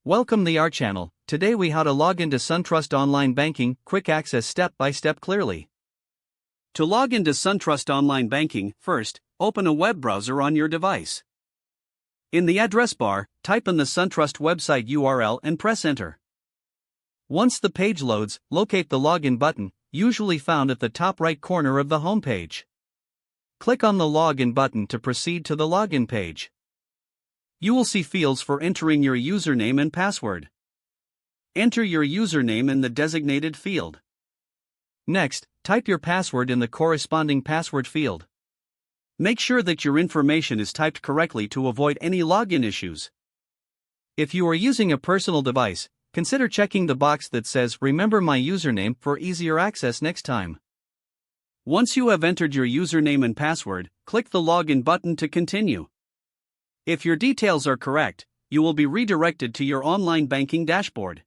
Welcome to our channel. Today we how to log into SunTrust online banking, quick access step by step clearly. To log into SunTrust online banking, first, open a web browser on your device. In the address bar, type in the SunTrust website URL and press enter. Once the page loads, locate the login button, usually found at the top right corner of the home page. Click on the login button to proceed to the login page. You will see fields for entering your username and password. Enter your username in the designated field. Next, type your password in the corresponding password field. Make sure that your information is typed correctly to avoid any login issues. If you are using a personal device, consider checking the box that says "Remember my username" for easier access next time. Once you have entered your username and password, click the login button to continue. If your details are correct, you will be redirected to your online banking dashboard.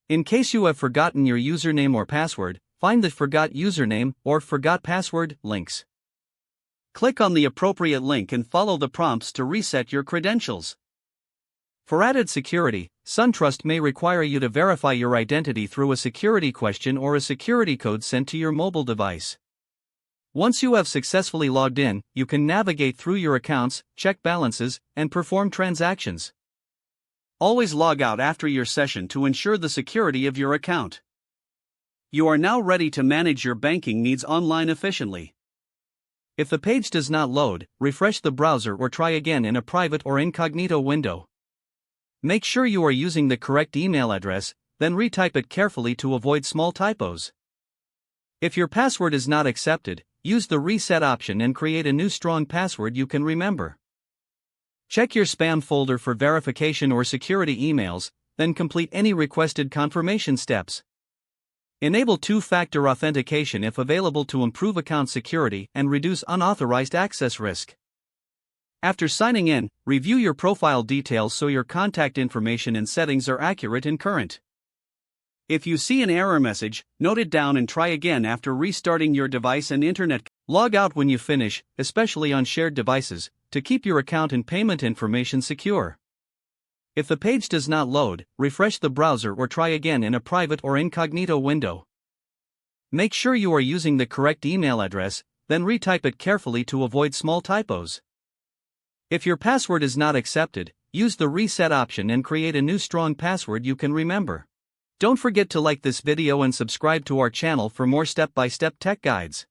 In case you have forgotten your username or password, find the Forgot Username or Forgot Password links. Click on the appropriate link and follow the prompts to reset your credentials. For added security, SunTrust may require you to verify your identity through a security question or a security code sent to your mobile device. Once you have successfully logged in, you can navigate through your accounts, check balances, and perform transactions. Always log out after your session to ensure the security of your account. You are now ready to manage your banking needs online efficiently. If the page does not load, refresh the browser or try again in a private or incognito window. Make sure you are using the correct email address, then retype it carefully to avoid small typos. If your password is not accepted, use the reset option and create a new strong password you can remember. Check your spam folder for verification or security emails, then complete any requested confirmation steps. Enable two-factor authentication if available to improve account security and reduce unauthorized access risk. After signing in, review your profile details so your contact information and settings are accurate and current. If you see an error message, note it down and try again after restarting your device and internet. Log out when you finish, especially on shared devices, to keep your account and payment information secure. If the page does not load, refresh the browser or try again in a private or incognito window. Make sure you are using the correct email address, then retype it carefully to avoid small typos. If your password is not accepted, use the reset option and create a new strong password you can remember. Don't forget to like this video and subscribe to our channel for more step-by-step tech guides.